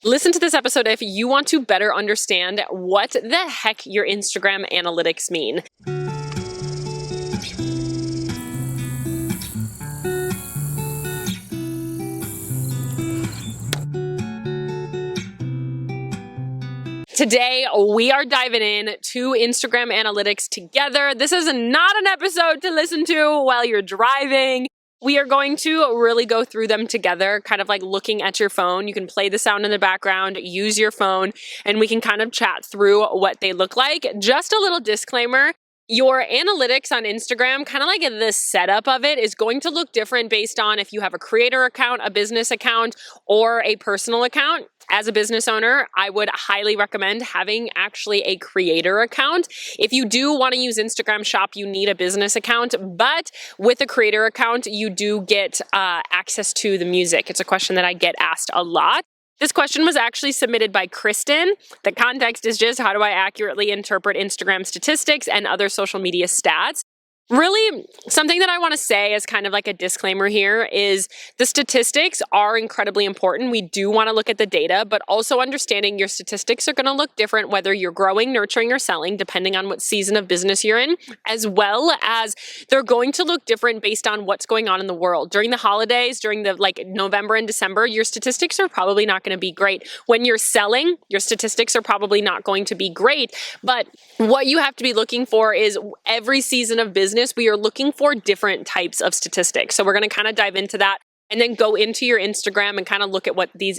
Listen to this episode if you want to better understand what the heck your Instagram analytics mean. Today, we are diving in to Instagram analytics together. This is not an episode to listen to while you're driving. We are going to really go through them together, kind of like looking at your phone. You can play the sound in the background, use your phone, and we can kind of chat through what they look like. Just a little disclaimer. Your analytics on Instagram, kind of like the setup of it, is going to look different based on if you have a creator account, a business account, or a personal account. As a business owner, I would highly recommend having actually a creator account. If you do want to use Instagram Shop, you need a business account, but with a creator account, you do get access to the music. It's a question that I get asked a lot. This question was actually submitted by Kristen. The context is just, how do I accurately interpret Instagram statistics and other social media stats? Really, something that I want to say as kind of like a disclaimer here is the statistics are incredibly important. We do want to look at the data, but also understanding your statistics are going to look different whether you're growing, nurturing, or selling, depending on what season of business you're in, as well as they're going to look different based on what's going on in the world. During the holidays, during the November and December, your statistics are probably not going to be great. When you're selling, your statistics are probably not going to be great, but what you have to be looking for is every season of business, we are looking for different types of statistics. So we're going to kind of dive into that and then go into your Instagram and kind of look at what these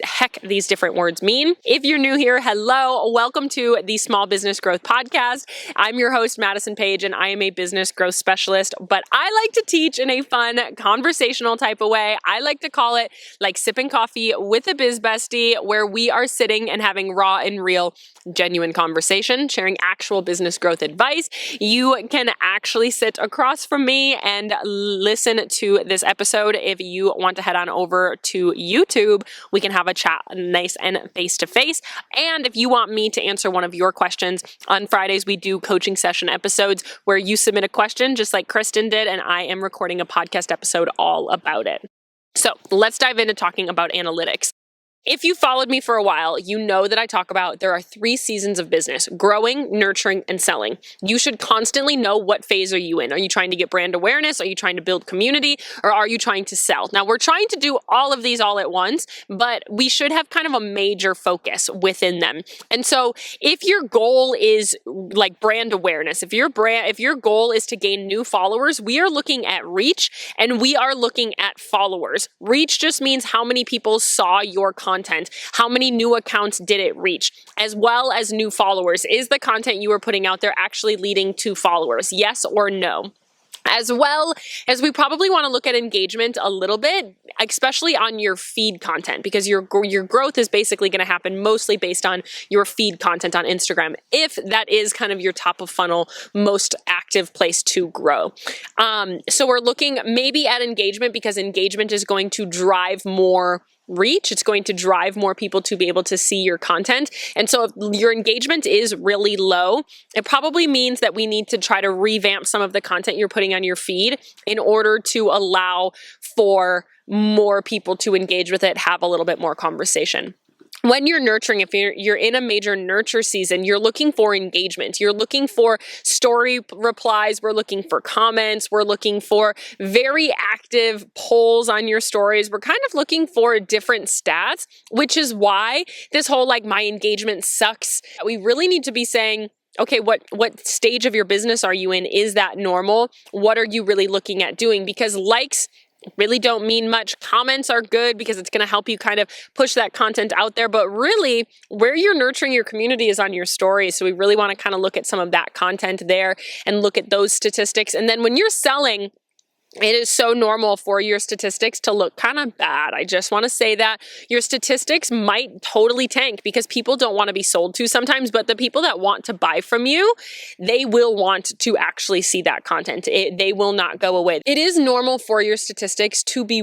different words mean. If you're new here, hello, welcome to the Small Business Growth Podcast. I'm your host, Madison Page, and I am a business growth specialist, but I like to teach in a fun, conversational type of way. I like to call it like sipping coffee with a biz bestie, where we are sitting and having raw and real, genuine conversation, sharing actual business growth advice. You can actually sit across from me and listen to this episode. If you want to head on over to YouTube, we can have a chat nice and face-to-face. And if you want me to answer one of your questions, on Fridays we do coaching session episodes where you submit a question just like Kristen did, and I am recording a podcast episode all about it. So let's dive into talking about analytics. If you followed me for a while, you know that I talk about there are 3 seasons of business: growing, nurturing, and selling. You should constantly know what phase are you in. Are you trying to get brand awareness? Are you trying to build community? Or are you trying to sell? Now, we're trying to do all of these all at once, but we should have kind of a major focus within them. And so if your goal is like brand awareness, if your goal is to gain new followers, we are looking at reach and we are looking at followers. Reach just means how many people saw your content. How many new accounts did it reach, as well as new followers. Is the content you are putting out there actually leading to followers? Yes or no? As well as we probably want to look at engagement a little bit, especially on your feed content, because your growth is basically going to happen mostly based on your feed content on Instagram, if that is kind of your top of funnel, most active place to grow. So we're looking maybe at engagement, because engagement is going to drive more reach. It's going to drive more people to be able to see your content. And so if your engagement is really low, it probably means that we need to try to revamp some of the content you're putting on your feed in order to allow for more people to engage with it, have a little bit more conversation. When you're nurturing, if you're in a major nurture season, you're looking for engagement. You're looking for story replies. We're looking for comments. We're looking for very active polls on your stories. We're kind of looking for different stats, which is why this whole my engagement sucks. We really need to be saying, okay, what stage of your business are you in? Is that normal? What are you really looking at doing? Because likes really don't mean much. Comments are good because it's going to help you kind of push that content out there. But really, where you're nurturing your community is on your stories. So we really want to kind of look at some of that content there and look at those statistics. And then when you're selling, it is so normal for your statistics to look kind of bad. I just want to say that your statistics might totally tank because people don't want to be sold to sometimes, but the people that want to buy from you, they will want to actually see that content. They will not go away. It is normal for your statistics to be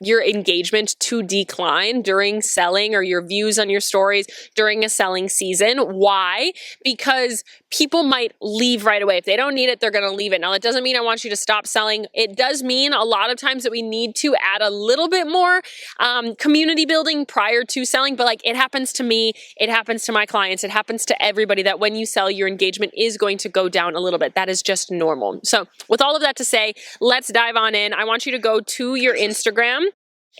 your engagement to decline during selling, or your views on your stories during a selling season. Why? Because people might leave right away. If they don't need it, they're going to leave it. Now, that doesn't mean I want you to stop selling. It does mean a lot of times that we need to add a little bit more community building prior to selling, but like it happens to me, it happens to my clients, it happens to everybody that when you sell, your engagement is going to go down a little bit. That is just normal. So with all of that to say, let's dive on in. I want you to go to your Instagram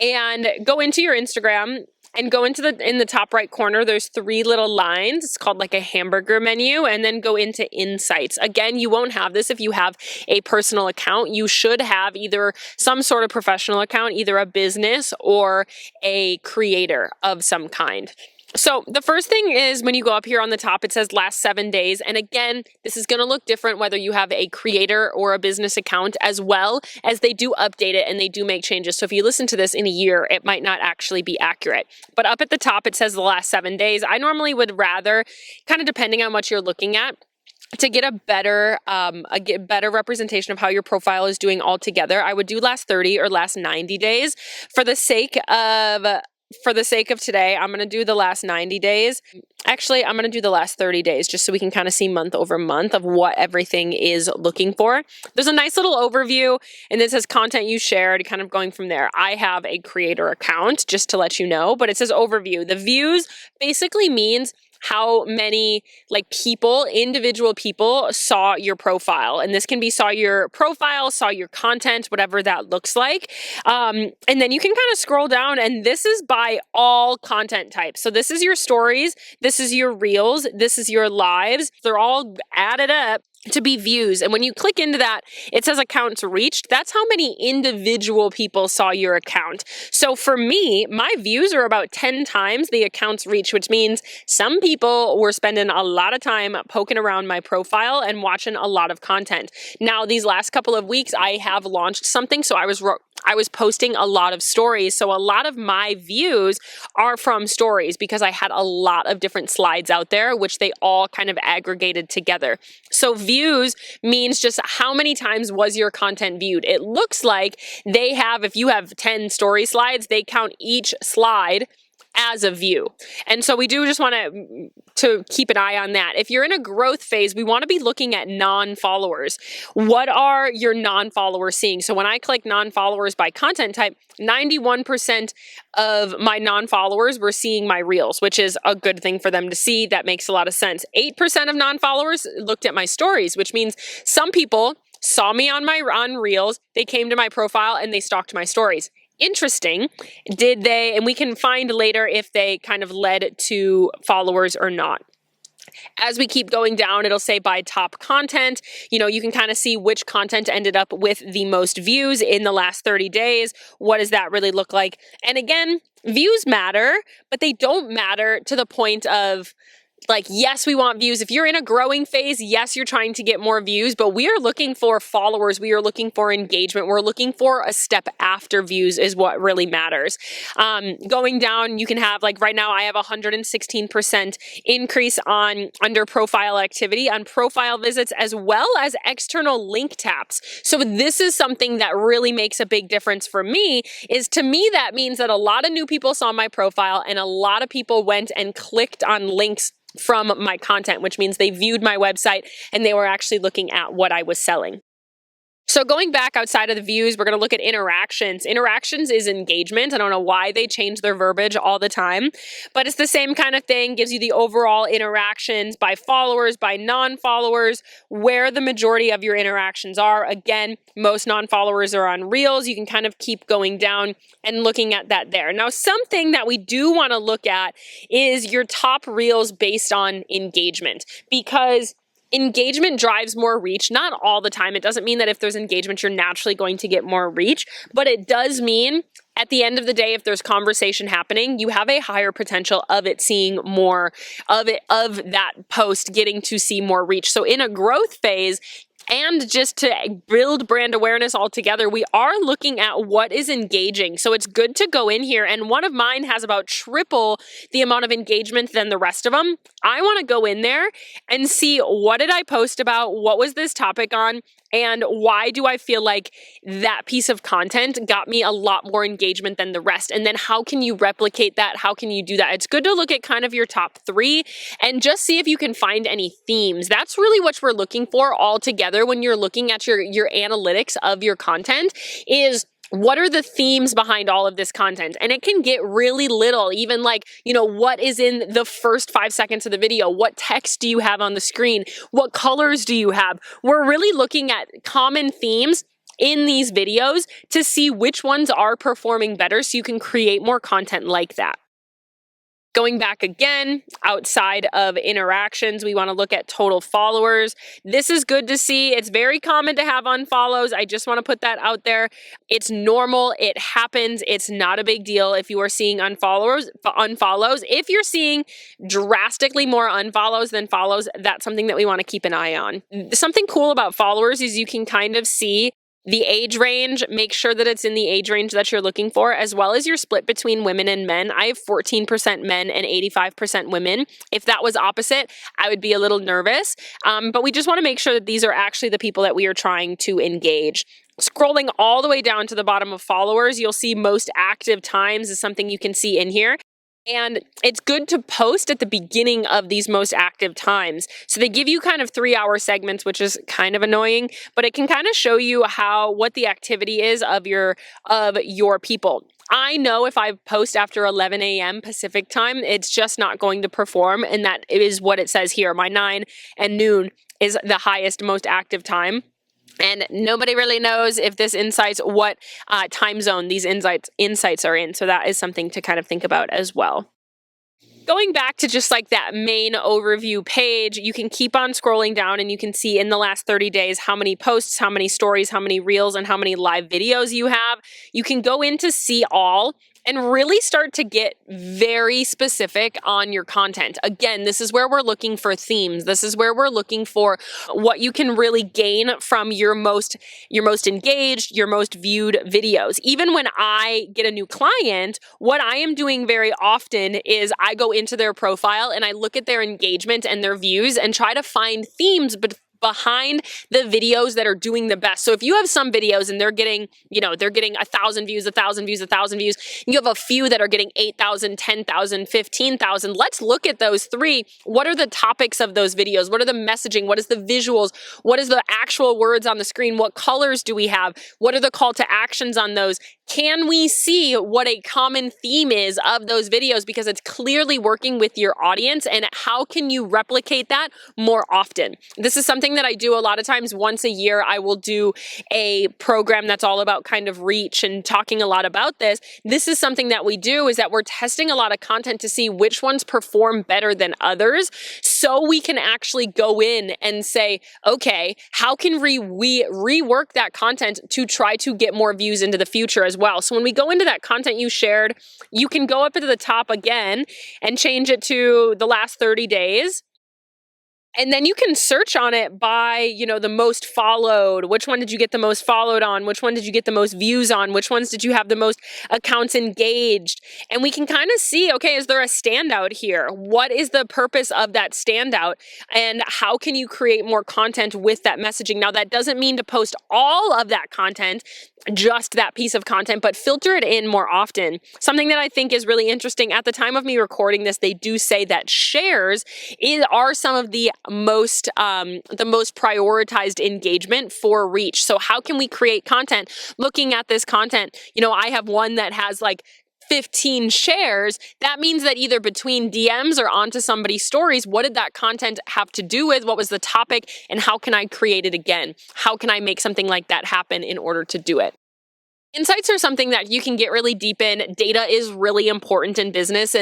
and go into your Instagram and go into in the top right corner, there's 3 little lines. It's called like a hamburger menu, and then go into insights. Again, you won't have this if you have a personal account. You should have either some sort of professional account, either a business or a creator of some kind. So the first thing is when you go up here on the top, it says last 7 days. And again, this is going to look different whether you have a creator or a business account, as well as they do update it and they do make changes. So if you listen to this in a year, it might not actually be accurate. But up at the top, it says the last 7 days. I normally would rather, kind of depending on what you're looking at, to get a better representation of how your profile is doing altogether, I would do last 30 or last 90 days. For the sake of today, I'm going to do the last 90 days. Actually, I'm going to do the last 30 days just so we can kind of see month over month of what everything is looking for. There's a nice little overview, and it says content you shared, kind of going from there. I have a creator account, just to let you know, but it says overview. The views basically means how many individual people saw your profile. And this can be saw your profile, saw your content, whatever that looks like. And then you can kind of scroll down, and this is by all content types. So this is your stories, this is your reels, this is your lives. They're all added up to be views. And when you click into that, it says accounts reached. That's how many individual people saw your account. So for me, my views are about 10 times the accounts reached, which means some people were spending a lot of time poking around my profile and watching a lot of content. Now, these last couple of weeks, I have launched something. So I was posting a lot of stories. So a lot of my views are from stories because I had a lot of different slides out there, which they all kind of aggregated together. So views means just how many times was your content viewed. It looks like they have, if you have 10 story slides, they count each slide as a view. And so we do just want to keep an eye on that. If you're in a growth phase, we want to be looking at non-followers. What are your non-followers seeing? So when I click non-followers by content type, 91% of my non-followers were seeing my reels, which is a good thing for them to see. That makes a lot of sense. 8% of non-followers looked at my stories, which means some people saw me on reels, they came to my profile and they stalked my stories. Interesting. Did they, and we can find later if they kind of led to followers or not. As we keep going down, it'll say by top content. You can kind of see which content ended up with the most views in the last 30 days. What does that really look like? And again, views matter, but they don't matter to the point of yes, we want views. If you're in a growing phase, yes, you're trying to get more views, but we are looking for followers. We are looking for engagement. We're looking for a step after views is what really matters. Going down, you can have right now I have 116% increase under profile activity on profile visits, as well as external link taps. So this is something that really makes a big difference for me. To me, that means that a lot of new people saw my profile and a lot of people went and clicked on links from my content, which means they viewed my website and they were actually looking at what I was selling. So going back outside of the views, we're going to look at interactions. Interactions is engagement. I don't know why they change their verbiage all the time, but it's the same kind of thing. Gives you the overall interactions by followers, by non-followers, where the majority of your interactions are. Again, most non-followers are on Reels. You can kind of keep going down and looking at that there. Now, something that we do want to look at is your top Reels based on engagement, because engagement drives more reach. Not all the time. It doesn't mean that if there's engagement, you're naturally going to get more reach, but it does mean at the end of the day, if there's conversation happening, you have a higher potential of it seeing more of that post getting to see more reach. So in a growth phase, and just to build brand awareness altogether, we are looking at what is engaging. So it's good to go in here. And one of mine has about triple the amount of engagement than the rest of them. I want to go in there and see, what did I post about? What was this topic on? And why do I feel like that piece of content got me a lot more engagement than the rest? And then how can you replicate that? How can you do that? It's good to look at kind of your top 3 and just see if you can find any themes. That's really what we're looking for all together when you're looking at your analytics of your content is what are the themes behind all of this content? And it can get really little, even like, what is in the first 5 seconds of the video? What text do you have on the screen? What colors do you have? We're really looking at common themes in these videos to see which ones are performing better so you can create more content like that. Going back again, outside of interactions, we want to look at total followers. This is good to see. It's very common to have unfollows. I just want to put that out there. It's normal. It happens. It's not a big deal if you are seeing unfollows. If you're seeing drastically more unfollows than follows, that's something that we want to keep an eye on. Something cool about followers is you can kind of see the age range, make sure that it's in the age range that you're looking for, as well as your split between women and men. I have 14% men and 85% women. If that was opposite, I would be a little nervous. But we just want to make sure that these are actually the people that we are trying to engage. Scrolling all the way down to the bottom of followers, you'll see most active times is something you can see in here. And it's good to post at the beginning of these most active times. So they give you kind of 3-hour segments, which is kind of annoying, but it can kind of show you what the activity is of your people. I know if I post after 11 a.m. Pacific time, it's just not going to perform. And that is what it says here. My 9 and noon is the highest, most active time. And nobody really knows if this insights what time zone these insights are in. So that is something to kind of think about as well. Going back to just like that main overview page, you can keep on scrolling down and you can see in the last 30 days how many posts, how many stories, how many reels, and how many live videos you have. You can go in to see all and really start to get very specific on your content. Again, this is where we're looking for themes. This is where we're looking for what you can really gain from your most engaged, your most viewed videos. Even when I get a new client, what I am doing very often is I go into their profile and I look at their engagement and their views and try to find themes behind the videos that are doing the best. So if you have some videos and they're getting 1,000 views, 1,000 views, 1,000 views, you have a few that are getting 8,000, 10,000, 15,000. Let's look at those 3. What are the topics of those videos? What are the messaging? What is the visuals? What is the actual words on the screen? What colors do we have? What are the call to actions on those? Can we see what a common theme is of those videos? Because it's clearly working with your audience, and how can you replicate that more often? This is something that I do a lot of times. Once a year, I will do a program that's all about kind of reach and talking a lot about this. This is something that we do, is that we're testing a lot of content to see which ones perform better than others, so we can actually go in and say, okay, how can we rework that content to try to get more views into the future as well. So when we go into that content you shared, you can go up to the top again and change it to the last 30 days. And then you can search on it by, the most followed. Which one did you get the most followed on? Which one did you get the most views on? Which ones did you have the most accounts engaged? And we can kind of see, okay, is there a standout here? What is the purpose of that standout? And how can you create more content with that messaging? Now, that doesn't mean to post all of that content, just that piece of content, but filter it in more often. Something that I think is really interesting, at the time of me recording this, they do say that shares are some of the most prioritized engagement for reach. So how can we create content looking at this content? I have one that has like 15 shares. That means that either between DMs or onto somebody's stories, what did that content have to do with? What was the topic? And how can I create it again? How can I make something like that happen in order to do it? Insights are something that you can get really deep in. Data is really important in business,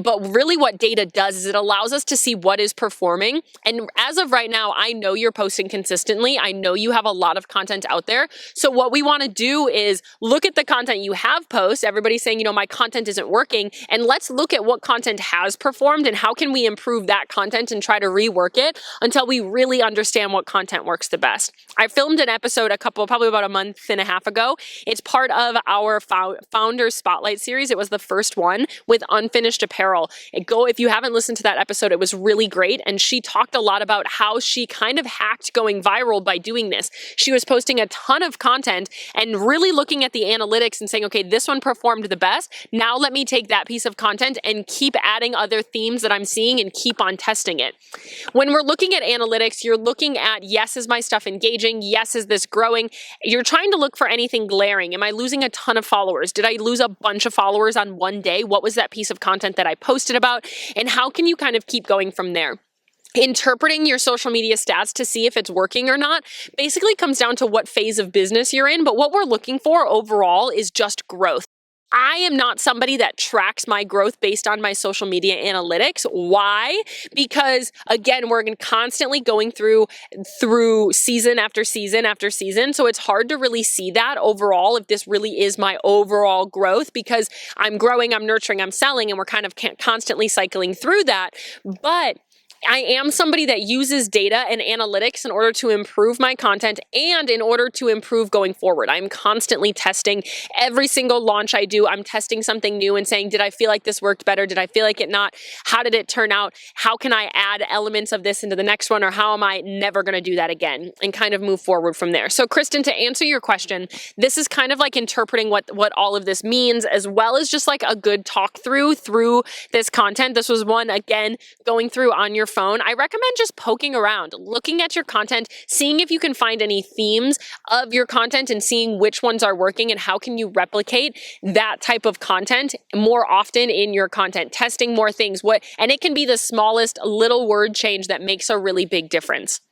but really what data does is it allows us to see what is performing. And as of right now, I know you're posting consistently. I know you have a lot of content out there. So what we want to do is look at the content you have posted. Everybody's saying, my content isn't working. And let's look at what content has performed and how can we improve that content and try to rework it until we really understand what content works the best. I filmed an episode probably about a month and a half ago. It's part of our Founder Spotlight series. It was the first one with Unfinished Apparel. If you haven't listened to that episode, it was really great. And she talked a lot about how she kind of hacked going viral by doing this. She was posting a ton of content and really looking at the analytics and saying, okay, this one performed the best. Now let me take that piece of content and keep adding other themes that I'm seeing and keep on testing it. When we're looking at analytics, you're looking at, yes, is my stuff engaging? Yes, is this growing? You're trying to look for anything glaring. Am I losing a ton of followers? Did I lose a bunch of followers on one day? What was that piece of content that I posted about? And how can you kind of keep going from there? Interpreting your social media stats to see if it's working or not basically comes down to what phase of business you're in, but what we're looking for overall is just growth. I am not somebody that tracks my growth based on my social media analytics. Why? Because again, we're constantly going through season after season after season. So it's hard to really see that overall if this really is my overall growth, because I'm growing, I'm nurturing, I'm selling, and we're kind of constantly cycling through that. But I am somebody that uses data and analytics in order to improve my content and in order to improve going forward. I'm constantly testing every single launch I do. I'm testing something new and saying, did I feel like this worked better? Did I feel like it not? How did it turn out? How can I add elements of this into the next one? Or how am I never going to do that again? And kind of move forward from there. So Kristen, to answer your question, this is kind of like interpreting what all of this means, as well as just like a good talk through this content. This was one, again, going through on your phone. I recommend just poking around, looking at your content, seeing if you can find any themes of your content and seeing which ones are working and how can you replicate that type of content more often in your content, testing more things. And it can be the smallest little word change that makes a really big difference.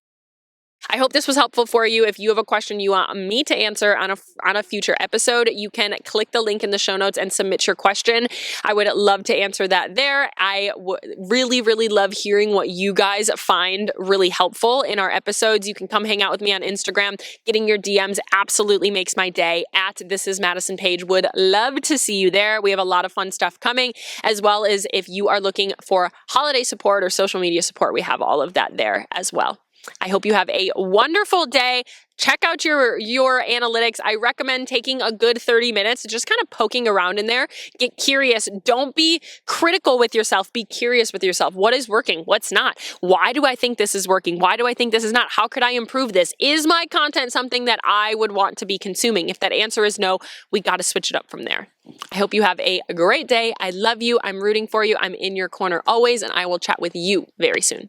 I hope this was helpful for you. If you have a question you want me to answer on a future episode, you can click the link in the show notes and submit your question. I would love to answer that there. I really, really love hearing what you guys find really helpful in our episodes. You can come hang out with me on Instagram. Getting your DMs absolutely makes my day. At This Is Madison Page. Would love to see you there. We have a lot of fun stuff coming, as well as if you are looking for holiday support or social media support, we have all of that there as well. I hope you have a wonderful day. Check out your analytics. I recommend taking a good 30 minutes, just kind of poking around in there. Get curious. Don't be critical with yourself. Be curious with yourself. What is working? What's not? Why do I think this is working? Why do I think this is not? How could I improve this? Is my content something that I would want to be consuming? If that answer is no, we got to switch it up from there. I hope you have a great day. I love you. I'm rooting for you. I'm in your corner always, and I will chat with you very soon.